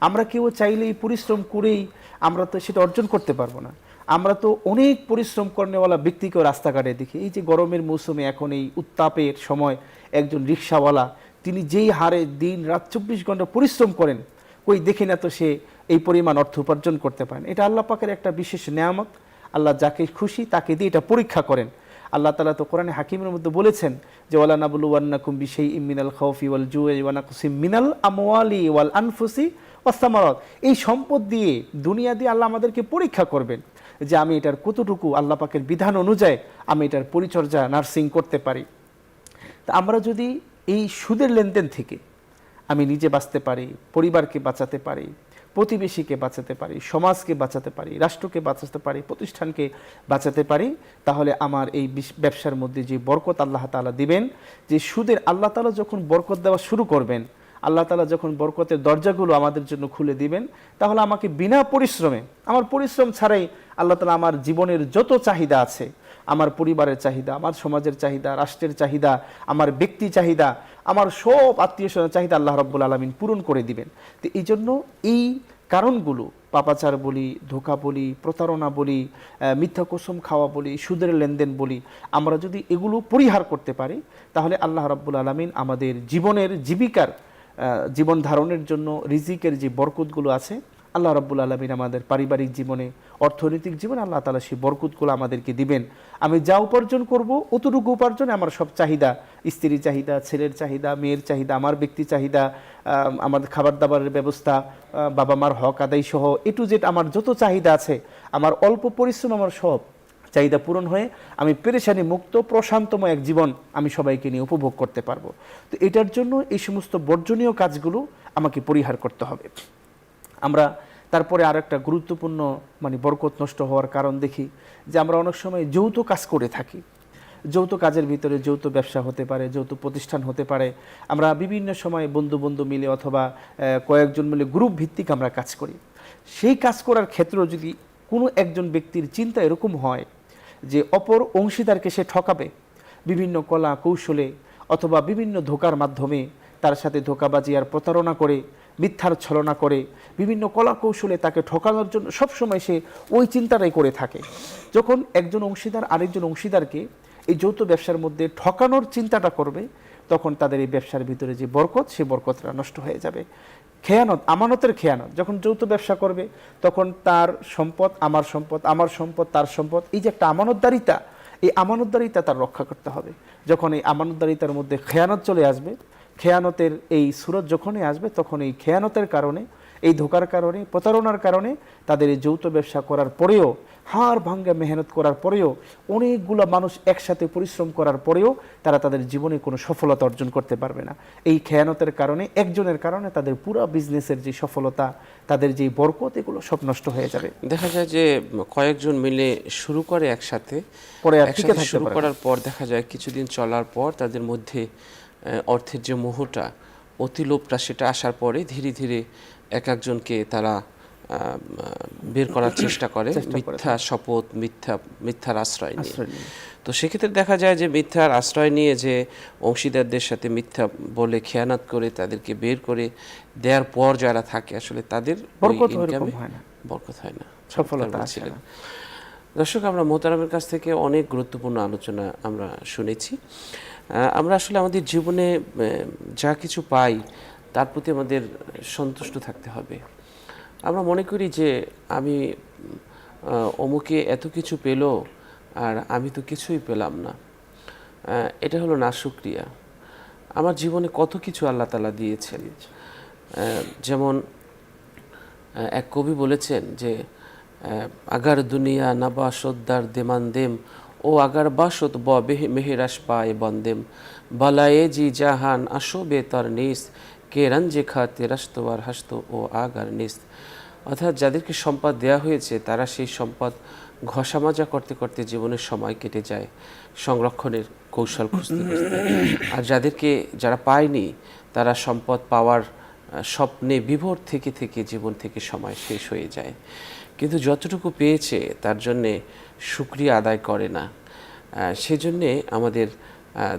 আমরা কেউ চাইলেই পরিশ্রম করেই আমরা তো সেটা অর্জন করতে পারবো না। আমরা তো অনেক পরিশ্রম করেওয়ালা ব্যক্তিকেও রাস্তাঘাটে দেখি। এই যে গরমের মৌসুমে এখন এই উত্তাপের সময় একজন রিক্সাওয়ালা, তিনি যেই হারে দিন রাত 24 ঘন্টা পরিশ্রম করেন, কই দেখি না তো সে এই পরিমাণ অর্থ উপার্জন করতে পারেন। এটা আল্লাহ পাকের একটা বিশেষ নেয়ামত। আল্লাহ যাকে খুশি তাকে দিয়ে এটা পরীক্ষা করেন। আল্লাহ তাআলা তো কোরআনে হাকিমের মধ্যে বলেছেন যে ওয়ালা নাবলুওয়ান্নাকুম বিশাইইম মিনাল খাউফি ওয়াল জুই ওয়া নাকসিম মিনাল আমওয়ালি ওয়াল আনফুসি ওয়াস সামারাত, এই সম্পদ দিয়ে, দুনিয়া দিয়ে আল্লাহ আমাদেরকে পরীক্ষা করবেন যে আমি এটার কতটুকু আল্লাহ পাকের বিধান অনুযায়ী আমি এটার পরিচর্যা, নার্সিং করতে পারি। তা আমরা যদি এই সুদের লেনদেন থেকে আমি নিজে বাঁচতে পারি, পরিবারকে বাঁচাতে পারি, প্রতিবেশীকে বাঁচাতে পারি, সমাজকে বাঁচাতে পারি, রাষ্ট্রকে বাঁচাতে পারি, প্রতিষ্ঠানকে বাঁচাতে পারি, তাহলে আমার এই ব্যবসার মধ্যে যে বরকত আল্লাহ তাআলা দিবেন, যে সুদের আল্লাহ তাআলা যখন বরকত দেওয়া শুরু করবেন, আল্লাহ তাআলা যখন বরকতের দরজাগুলো আমাদের জন্য খুলে দিবেন, তাহলে আমাকে বিনা পরিশ্রমে, আমার পরিশ্রম ছাড়াই আল্লাহ তাআলা আমার জীবনের যত চাহিদা আছে, আমার পরিবারের চাহিদা, আমার সমাজের চাহিদা, রাষ্ট্রের চাহিদা, আমার ব্যক্তি চাহিদা, আমার সব আত্মীয় স্বজনের চাহিদা আল্লাহ রাব্বুল আলামিন পূরণ করে দিবেন। তো এই জন্য এই কারণগুলো, পাপাচার বলি, ধোঁকা বলি, প্রতারণা বলি, মিথ্যা কসম খাওয়া বলি, সুদের লেনদেন বলি, আমরা যদি এগুলো পরিহার করতে পারি তাহলে আল্লাহ রাব্বুল আলামিন আমাদের জীবনের জীবিকার জীবন ধারণের জন্য রিজিকের যে বরকতগুলো আছে আল্লাহ রাব্বুল আলামিন আমাদের পারিবারিক জীবনে, অর্থনৈতিক জীবনে আল্লাহ তাআলা সেই বরকতগুলো আমাদেরকে দিবেন। আমি যা উপার্জন করব অতটুকু উপার্জনে আমার সব চাহিদা, স্ত্রীর চাহিদা, ছেলের চাহিদা, মেয়ের চাহিদা, আমার ব্যক্তি চাহিদা, আমাদের খাবার দাবারের ব্যবস্থা, বাবা মার হক আদায় সহ এ টু জেড আমার যত চাহিদা আছে, আমার অল্প পরিশ্রম আমার সব চাহিদা পূরণ হয়ে আমি পেরেশানি মুক্ত প্রশান্তময় এক জীবন আমি সবাইকে নিয়ে উপভোগ করতে পারবো। তো এটার জন্য এই সমস্ত বর্জনীয় কাজগুলো আমাকে পরিহার করতে হবে। আমরা তারপরে আর একটা গুরুত্বপূর্ণ বরকত নষ্ট হওয়ার কারণ দেখি যে আমরা অনেক সময় যৌথ কাজ করে থাকি। যৌথ কাজের ভিতরে যৌথ ব্যবসা হতে পারে, যৌথ প্রতিষ্ঠান হতে পারে। আমরা বিভিন্ন সময় বন্ধু বন্ধু মিলে অথবা কয়েকজন মিলে গ্রুপ ভিত্তিক আমরা কাজ করি। সেই কাজ করার ক্ষেত্রেও যদি কোনো একজন ব্যক্তির চিন্তা এরকম হয় যে অপর অংশীদারকে সে ঠকাবে বিভিন্ন কলা কৌশলে অথবা বিভিন্ন ধোঁকার মাধ্যমে, তার সাথে ধোঁকাবাজি আর প্রতারণা করে, মিথ্যার ছলনা করে, বিভিন্ন কলা কৌশলে তাকে ঠকানোর জন্য সবসময় সে ওই চিন্তাটাই করে থাকে। যখন একজন অংশীদার আরেকজন অংশীদারকে এই যৌথ ব্যবসার মধ্যে ঠকানোর চিন্তাটা করবে তখন তাদের এই ব্যবসার ভিতরে যে বরকত, সেই বরকতটা নষ্ট হয়ে যাবে। খেয়ানত, আমানতের খেয়ানত, যখন যৌথ ব্যবসা করবে তখন তার সম্পদ আমার সম্পদ, আমার সম্পদ তার সম্পদ, এই যে একটা আমানতদারিতা, এই আমানতদারিতা তার রক্ষা করতে হবে। যখন এই আমানতদারিতার মধ্যে খেয়ানত চলে আসবে, খেয়ানতের এই সুরত যখনই আসবে তখন এই খেয়ানতের কারণে, এই ধোকার কারণে, প্রতারণার কারণে তাদের এই যৌথ ব্যবসা করার পরেও, হাড় ভাঙ্গা মেহনত করার পরেও, অনেকগুলো মানুষ একসাথে পরিশ্রম করার পরেও তারা তাদের জীবনে কোনো সফলতা অর্জন করতে পারবে না। এই খেয়ানতের কারণে, একজনের কারণে তাদের পুরো বিজনেসের যে সফলতা, তাদের যে বরকত, এগুলো সব নষ্ট হয়ে যাবে। দেখা যায় যে কয়েকজন মিলে শুরু করে একসাথে, পরে আর টিকে থাকতে শুরু পারে না। করার পর দেখা যায় কিছুদিন চলার পর তাদের মধ্যে অর্থের যে মোহটা, অতিলোভটা, সেটা আসার পরে ধীরে ধীরে এক একজনকে তারা বের করার চেষ্টা করে মিথ্যা শপথ, মিথ্যার আশ্রয় নিয়ে। তো সেক্ষেত্রে দেখা যায় যে মিথ্যার আশ্রয় নিয়ে যে অংশীদারদের সাথে মিথ্যা বলে খেয়ানত করে তাদেরকে বের করে দেওয়ার পর যারা থাকে আসলে তাদের বরকত হয় না, বরকত হয় না, সফলতা আসে না। দর্শক, আমরা মোহতারামের কাছ থেকে অনেক গুরুত্বপূর্ণ আলোচনা আমরা শুনেছি। আমরা আসলে আমাদের জীবনে যা কিছু পাই তার প্রতি আমাদের সন্তুষ্ট থাকতে হবে। আমরা মনে করি যে আমি অমুকে এত কিছু পেল আর আমি তো কিছুই পেলাম না, এটা হলো নাশুকরিয়া। আমার জীবনে কত কিছু আল্লাহ তাআলা দিয়েছেন। যেমন এক কবি বলেছেন যে আগার দুনিয়া নাবা সদ্দার দেমান দেম ও আগার বাসত ব মেহেরাস পায়ে বন্দেম বালায়ে জি জাহান আসো বেতার নিস কে রঞ্জে খাতে রাস্তবার হাসত ও আগার নিস। অর্থাৎ যাদেরকে সম্পদ দেওয়া হয়েছে তারা সেই সম্পদ ঘষামাজা করতে করতে জীবনের সময় কেটে যায় সংরক্ষণের কৌশল খুঁজতে খুঁজতে। আর যারা পায়নি তারা সম্পদ পাওয়ার স্বপ্নে বিভোর থেকে থেকে জীবন থেকে সময় শেষ হয়ে যায়। কিন্তু যতটুকু পেয়েছে তার জন্যে শুকরিয়া আদায় করে না। সেজন্যে আমাদের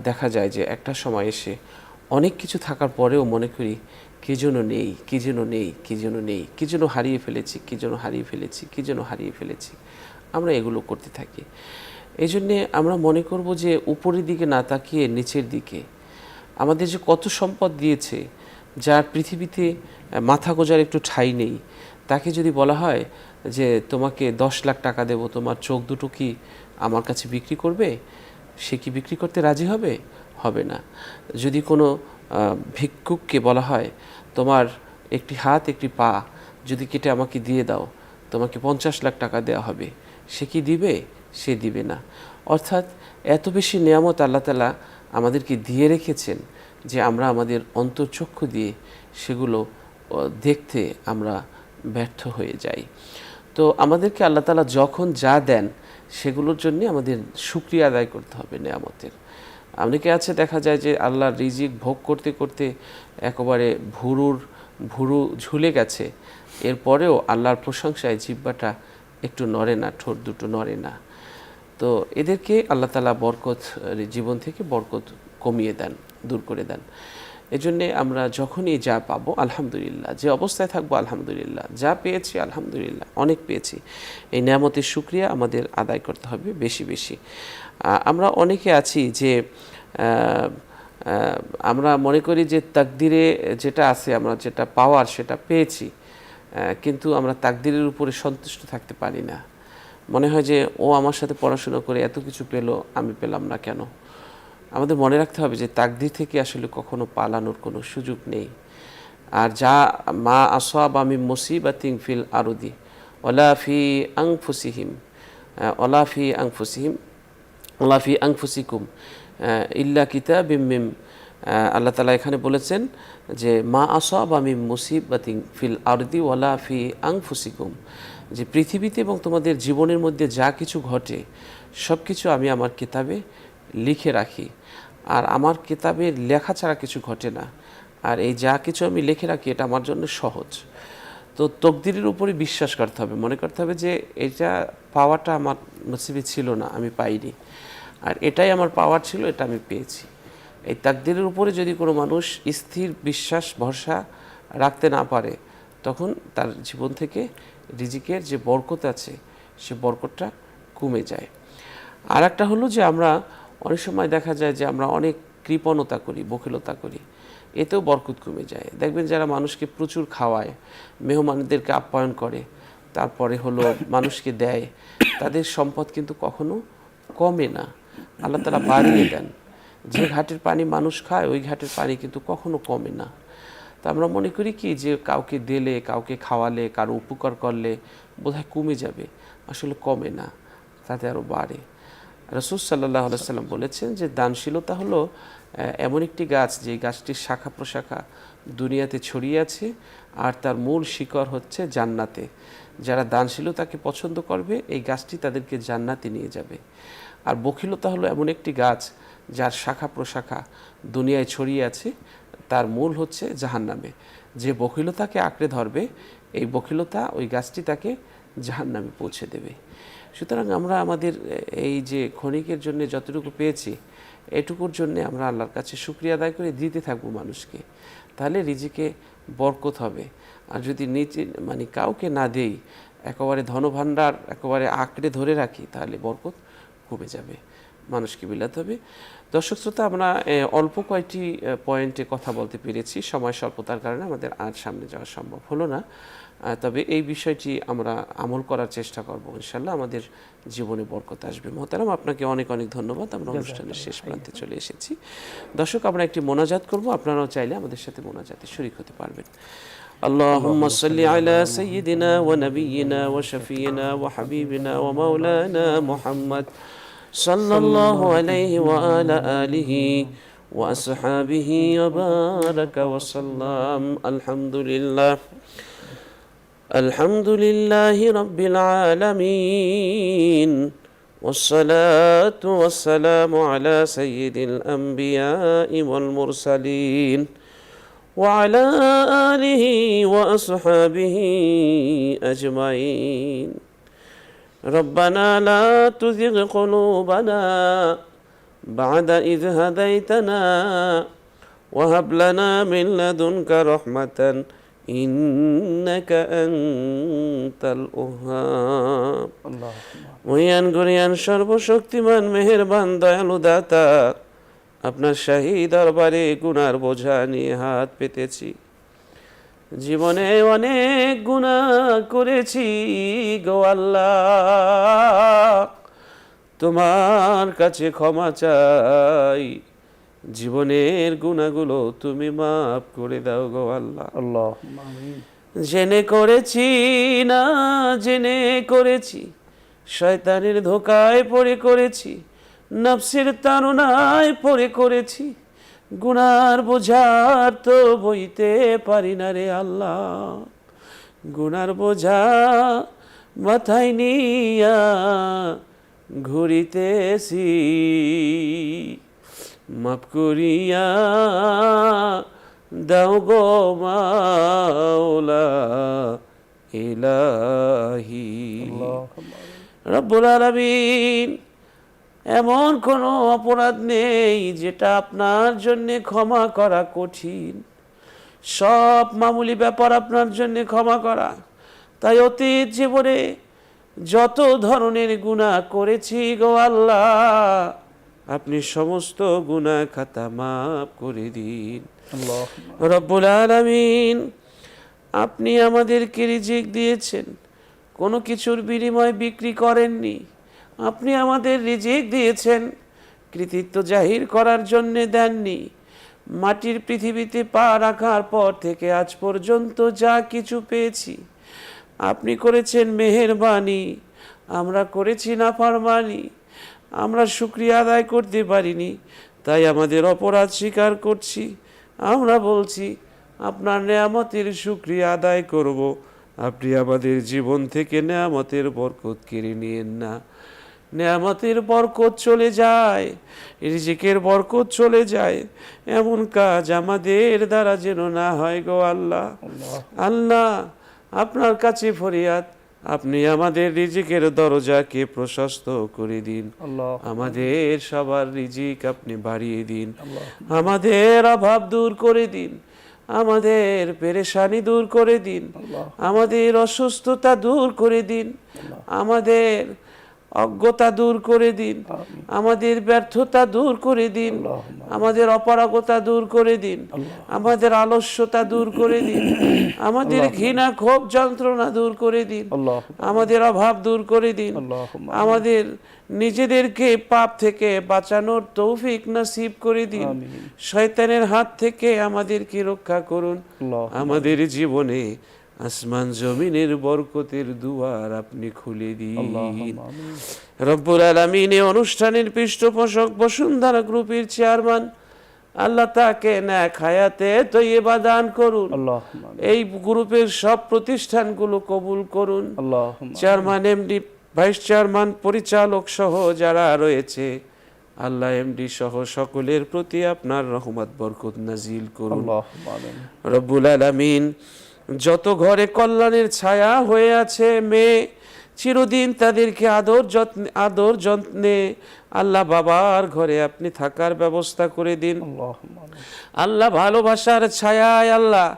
দেখা যায় যে একটা সময় এসে অনেক কিছু থাকার পরেও মনে করি কি যেন নেই, কি যেন নেই, কি যেন নেই, কি যেন হারিয়ে ফেলেছি, কি যেন হারিয়ে ফেলেছি, কি যেন হারিয়ে ফেলেছি। আমরা এগুলো করতে থাকি। এই জন্যে আমরা মনে করব যে উপরের দিকে না তাকিয়ে নিচের দিকে আমাদের যে কত সম্পদ দিয়েছে, যার পৃথিবীতে মাথা গোজার একটু ঠাঁই নেই, তাকে যদি বলা হয় যে তোমাকে 10 লাখ টাকা দেব, তোমার চোখ দুটো কি আমার কাছে বিক্রি করবে, সে কি বিক্রি করতে রাজি হবে? হবে না। যদি কোনো ভিক্ষুককে বলা হয় তোমার একটি হাত একটি পা যদি কেটে আমাকে দিয়ে দাও, তোমাকে 50 লাখ টাকা দেওয়া হবে, সে কি দিবে? সে দিবে না। অর্থাৎ এত বেশি নিয়ামত আল্লাহ তাআলা আমাদেরকে দিয়ে রেখেছেন যে আমরা আমাদের অন্তর্চক্ষু দিয়ে সেগুলো দেখতে আমরা ব্যর্থ হয়ে যাই। তো আমাদেরকে আল্লাহ তাআলা যখন যা দেন সেগুলোর জন্য আমাদের শুকরিয়া আদায় করতে হবে নিয়ামতের। অনেকে আছে দেখা যায় যে আল্লাহর রিজিক ভোগ করতে করতে একেবারে ভুরু ঝুলে গেছে, এরপরেও আল্লাহর প্রশংসায় জিহ্বাটা একটু নড়ে না, ঠোঁট দুটো নড়ে না। তো এদেরকে আল্লাহ তাআলা বরকত, জীবন থেকে বরকত কমিয়ে দেন, দূর করে দেন। এই জন্যে আমরা যখনই যা পাবো আলহামদুলিল্লাহ, যে অবস্থায় থাকবো আলহামদুলিল্লাহ, যা পেয়েছি আলহামদুলিল্লাহ, অনেক পেয়েছি, এই নেয়ামতের শুকরিয়া আমাদের আদায় করতে হবে বেশি বেশি। আমরা অনেকে আছি যে আমরা মনে করি যে তাকদিরে যেটা আছে, আমরা যেটা পাওয়ার সেটা পেয়েছি, কিন্তু আমরা তাকদিরের উপরে সন্তুষ্ট থাকতে পারি না। মনে হয় যে ও আমার সাথে পড়াশোনা করে এত কিছু পেলো, আমি পেলাম না কেন? আমাদের মনে রাখতে হবে যে তাকদির থেকে আসলে কখনো পালানোর কোনো সুযোগ নেই। আর যা মা আসাবা মিন মুসিবাতিন ফিল আরদি ওয়ালা ফি আনফুসিহিম ওয়ালা ফি আনফুসিহিম ওয়ালা ফি আনফুসিকুম ইল্লা কিতাবিম মিন, আল্লাহ তাআলা এখানে বলেছেন যে মা আসাবা মিন মুসিবাতিন ফিল আরদি ওয়ালা ফি আনফুসিকুম, যে পৃথিবীতে এবং তোমাদের জীবনের মধ্যে যা কিছু ঘটে সব কিছু আমি আমার কিতাবে লিখে রাখি, আর আমার কিতাবের লেখা ছাড়া কিছু ঘটে না, আর এই যা কিছু আমি লিখে রাখি এটা আমার জন্য সহজ। তো তকদিরের উপরে বিশ্বাস করতে হবে, মনে করতে হবে যে এটা পাওয়াটা আমার নসিবে ছিল না, আমি পাইনি, আর এটাই আমার পাওয়ার ছিল, এটা আমি পেয়েছি। এই তাকদিরের উপরে যদি কোনো মানুষ স্থির বিশ্বাস ভরসা রাখতে না পারে, তখন তার জীবন থেকে রিজিকের যে বরকত আছে সে বরকতটা কমে যায়। আর একটা হলো যে আমরা অনেক সময় দেখা যায় যে আমরা অনেক কৃপণতা করি, বখিলতা করি, এতেও বরকত কমে যায়। দেখবেন যারা মানুষকে প্রচুর খাওয়ায়, মেহমানদেরকে আপ্যায়ন করে, তারপরে হলো মানুষকে দেয়, তাদের সম্পদ কিন্তু কখনো কমে না, আল্লাহ তাআলা বাড়িয়ে দেন। যে ঘাটের পানি মানুষ খায় ওই ঘাটের পানি কিন্তু কখনো কমে না। তো আমরা মনে করি কি যে কাউকে দিলে, কাউকে খাওয়ালে, কারো উপকার করলে বোধহয় কমে যাবে, আসলে কমে না, তাতে আরও বাড়ে। রাসূল সাল্লাল্লাহু আলাইহি সাল্লাম বলেছেন যে দানশীলতা হলো এমন একটি গাছ যে গাছটির শাখা প্রশাখা দুনিয়াতে ছড়িয়ে আছে, আর তার মূল শিকড় হচ্ছে জান্নাতে। যারা দানশীলতাকে পছন্দ করবে এই গাছটি তাদেরকে জান্নাতে নিয়ে যাবে। আর বখিলতা হলো এমন একটি গাছ যার শাখা প্রশাখা দুনিয়ায় ছড়িয়ে আছে, তার মূল হচ্ছে জাহান্নামে। যে বখিলতাকে আঁকড়ে ধরবে, এই বখিলতা ওই গাছটি তাকে জাহান্নামে পৌঁছে দেবে। সুতরাং আমরা আমাদের এই যে ক্ষণিকের জন্য যতটুকু পেয়েছি, এটুকুর জন্য আমরা আল্লাহর কাছে শুকরিয়া আদায় করে দিতে থাকবো মানুষকে, তাহলে রিজিকে বরকত হবে। আর যদি নিজে মানে কাউকে না দেই, একেবারে ধনভাণ্ডার একেবারে আঁকড়ে ধরে রাখি, তাহলে বরকত কমে যাবে, মানুষকে বিলাতে হবে। দর্শক শ্রোতা, আমরা অল্প কয়েকটি পয়েন্টে কথা বলতে পেরেছি, সময় স্বল্পতার কারণে আমাদের আর সামনে যাওয়া সম্ভব হলো না। তবে এই বিষয়টি আমরা আমল করার চেষ্টা করব, ইনশাল্লাহ আমাদের জীবনে বরকত আসবে। মোহতারাম, আপনাকে অনেক অনেক ধন্যবাদ। আমরা অনুষ্ঠানের শেষ প্রান্তে চলে এসেছি। দর্শক, আমরা একটি মোনাজাত করব, আপনারাও চাইলে আমাদের সাথে মোনাজাতে শরীক হতে পারবেন। اللهم صل على سيدنا ونبينا وشفينا وحبيبنا ومولانا محمد صلى الله عليه وعلى آله وأصحابه وبارك وسلم. الحمد لله رب العالمين، والصلاة والسلام على سيد الأنبياء والمرسلين وعلى آله وأصحابه أجمعين. ربنا لا تزغ قلوبنا بعد إذ هديتنا وهب لنا من لدنك رحمة إنك أنت الوهاب. মহিয়ান গরিয়ান সর্বশক্তিমান মেহেরবান দয়ালু দাতা, আপনার শাহী দরবারে গুনার বোঝা নিয়ে হাত পেতেছি। জীবনে অনেক গুনাহ করেছি গো আল্লাহ, তোমার কাছে ক্ষমা চাই। জীবনের গুনাহগুলো তুমি মাফ করে দাও গো আল্লাহ। আল্লাহুম্মা আমিন। জেনে করেছি না জেনে করেছি, শয়তানের ধোকায় পড়ে করেছি, নফসের তাড়নায় পড়ে করেছি। গুনার বোঝার তো বইতে পারি না রে আল্লাহ, গুনার বোঝা মাথায় নিয়া ঘুরিতেছি। মাফ করিয়া দাও গো মাওলা ইলাহি। রব্বুল আলামিন, এমন কোনো অপরাধ নেই যেটা আপনার জন্যে ক্ষমা করা কঠিন। সব মামুলি ব্যাপার আপনার জন্যে ক্ষমা করা। তাই অতীত জীবনে যত ধরনের গুনাহ করেছি গো আল্লাহ, আপনি সমস্ত গুনাহ খাতা মাফ করে দিন। আল্লাহ রব্বুল আলামিন, আপনি আমাদেরকে রিজিক দিয়েছেন, কোনো কিছুর বিনিময় বিক্রি করেননি। আপনি আমাদের রিজিক দিয়েছেন, কৃতিত্ব জাহির করার জন্যে দেননি। মাটির পৃথিবীতে পা রাখার পর থেকে আজ পর্যন্ত যা কিছু পেয়েছি আপনি করেছেন মেহেরবানি, আমরা করেছি নাফরমানি, আমরা শুকরিয়া আদায় করতে পারিনি, তাই আমাদের অপরাধ স্বীকার করছি। আমরা বলছি আপনার নেয়ামতের শুকরিয়া আদায় করব। আপনি আমাদের জীবন থেকে নেয়ামতের বরকত কেড়ে নিয়েন না। নেয়ামতের বরকত চলে যায়, রিজিকের বরকত চলে যায়, এমন কাজ আমাদের দ্বারা যেন না হয় গো আল্লাহ। আল্লাহ, আপনার কাছে ফরিয়াদ, আপনি আমাদের রিজিকের দরজাকে প্রশস্ত করে দিন। আল্লাহ আমাদের সবার রিজিক আপনি বাড়িয়ে দিন। আমাদের অভাব দূর করে দিন, আমাদের পেরেশানি দূর করে দিন, আমাদের অসুস্থতা দূর করে দিন, আমাদের অজ্ঞতা দূর করে দিন, আমাদের ব্যর্থতা দূর করে দিন, আমাদের অপারগতা দূর করে দিন, আমাদের আলস্যতা দূর করে দিন, আমাদের ঘৃণা ক্ষোভ যন্ত্রণা দূর করে দিন, আমাদের অভাব দূর করে দিন, আমাদের নিজেদেরকে পাপ থেকে বাঁচানোর তৌফিক নসিব করে দিন। শয়তানের হাত থেকে আমাদেরকে রক্ষা করুন। আমাদের জীবনে আসমান জমিনের বরকতের দুয়ার আপনি খুলে দিন। রব্বুল আলামিন, এই অনুষ্ঠানের পৃষ্ঠপোষক বসুন্ধরা গ্রুপের চেয়ারম্যান, আল্লাহ তাকে নেক হায়াতে তৈয়বা দান করুন। এই গ্রুপের সব প্রতিষ্ঠানগুলো কবুল করুন। চেয়ারম্যান, এমডি, ভাইস চেয়ারম্যান, পরিচালক সহ যারা রয়েছে, আল্লাহ এমডি সহ সকলের প্রতি আপনার রহমত বরকত নাজিল করুন। রব্বুল আলামিন, যত ঘরে কল্যাণের ছায়া হয়ে আছে মেয়ে, চিরদিন তাদেরকে আদর যত্নে আল্লাহ বাবার ঘরে আপনি থাকার ব্যবস্থা করে দিন। আল্লাহ ভালোবাসার ছায়ায় আল্লাহ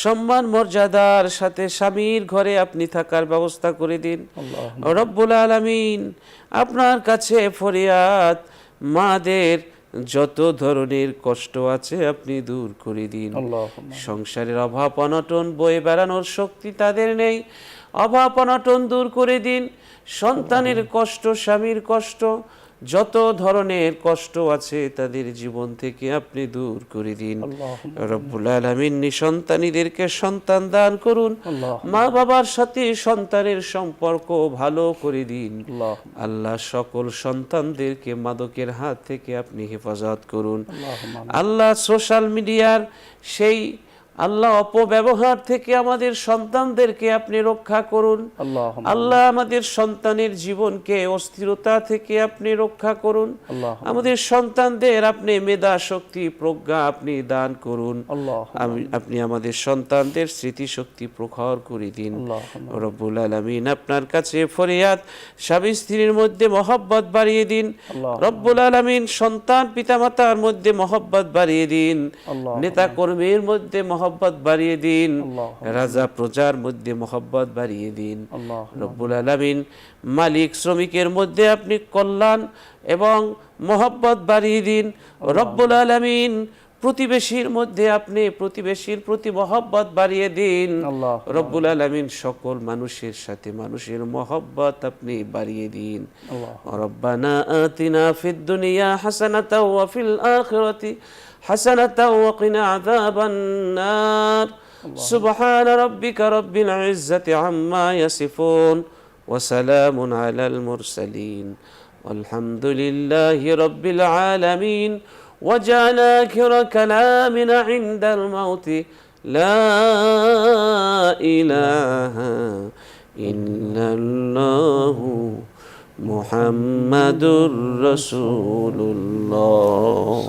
সম্মান মর্যাদার সাথে স্বামীর ঘরে আপনি থাকার ব্যবস্থা করে দিন। রব্বুল আলামিন, আপনার কাছে ফরিয়াদ, মাদের যত ধরনের কষ্ট আছে আপনি দূর করে দিন। সংসারের অভাব অনটন বয়ে বেড়ানোর শক্তি তাদের নেই, অভাব অনটন দূর করে দিন। সন্তানের কষ্ট, স্বামীর কষ্ট, যত ধরনের কষ্ট আছে তাদের জীবন থেকে আপনি দূর করে দিন। রব্বুল আলামিন, নিঃসন্তানীদেরকে সন্তান দান করুন। মা বাবার সাথে সন্তানের সম্পর্ক ভালো করে দিন। আল্লাহ, সকল সন্তানদেরকে মাদকের হাত থেকে আপনি হেফাজত করুন। আল্লাহ, সোশ্যাল মিডিয়ার সেই আল্লাহ অপব্যবহার থেকে আমাদের সন্তানদেরকে আপনি রক্ষা করুন। আল্লাহ, আমাদের সন্তানের জীবনকে অস্থিরতা থেকে আপনি রক্ষা করুন। আমাদের সন্তানদের আপনি মেধা শক্তি প্রজ্ঞা আপনি দান করুন। আপনি আমাদের সন্তানদের স্মৃতিশক্তি প্রখর করে দিন। রব্বুল আলামিন, আপনার কাছে ফরিয়াদ, স্বামী স্ত্রীর মধ্যে মহব্বত বাড়িয়ে দিন। রব্বুল আলামিন, সন্তান পিতামাতার মধ্যে মহব্বত বাড়িয়ে দিন। নেতা কর্মীর মধ্যে মহব্বত বাড়িয়ে দিন। রাজা প্রজার মধ্যে মহব্বত বাড়িয়ে দিন। রব্বুল আলামিন, মালিক শ্রমিকের মধ্যে আপনি কল্যাণ এবং মহব্বত বাড়িয়ে দিন। রব্বুল আলামিন, প্রতিবেশীর মধ্যে আপনি প্রতিবেশীর প্রতি মহব্বত বাড়িয়ে দিন। রব্বুল আলামিন, সকল মানুষের সাথে মানুষের মহব্বত আপনি বাড়িয়ে দিন। রব্বানা আতিনা ফিদ দুনিয়া হাসানাতাও ওয়া ফিল আখিরাতি হাসানাতাও ওয়া কিনা আযাবান নার। সুবহান রাব্বিকা রাব্বিল ইজ্জাতি আম্মা ইয়াসিফুন ওয়া সালামুন আলাল মুরসালিন ওয়ালহামদুলিল্লাহি রাব্বিল আলামিন। وجعل آخر كلامنا عند الموت لا إله إلا الله محمد رسول الله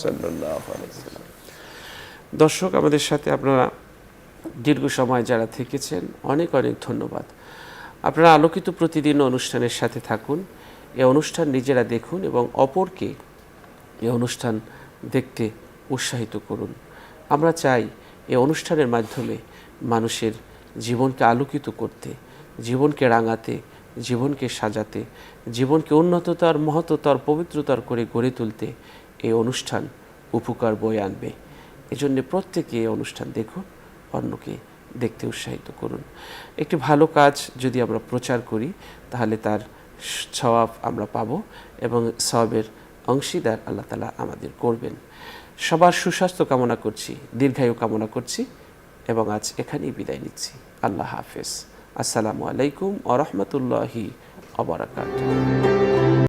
صلى الله عليه وسلم। দর্শক, আমাদের সাথে আপনারা দীর্ঘ সময় যারা থেকেছেন, অনেক অনেক ধন্যবাদ। আপনারা আলোকিত প্রতিদিন অনুষ্ঠানের সাথে থাকুন। এই অনুষ্ঠান নিজেরা দেখুন এবং অপরকে এই অনুষ্ঠান দেখতে উৎসাহিত করুন। আমরা চাই এই অনুষ্ঠানের মাধ্যমে মানুষের জীবনকে আলোকিত করতে, জীবনকে রাঙাতে, জীবনকে সাজাতে, জীবনকে উন্নততর, মহত্তর, পবিত্রতর করে গড়ে তুলতে এই অনুষ্ঠান উপকার বয়ে আনবে। এজন্য প্রত্যেকে এই অনুষ্ঠান দেখুন, অন্যকে দেখতে উৎসাহিত করুন। একটি ভালো কাজ যদি আমরা প্রচার করি তাহলে তার সওয়াব আমরা পাবো এবং সওয়াবের অংশীদার আল্লাহ তাআলা আমাদের করবেন। সবার সুস্বাস্থ্য কামনা করছি, দীর্ঘায়ু কামনা করছি এবং আজ এখানেই বিদায় নিচ্ছি। আল্লাহ হাফেজ। আসসালামু আলাইকুম ওয়া রাহমাতুল্লাহি ওয়া বারাকাতুহু।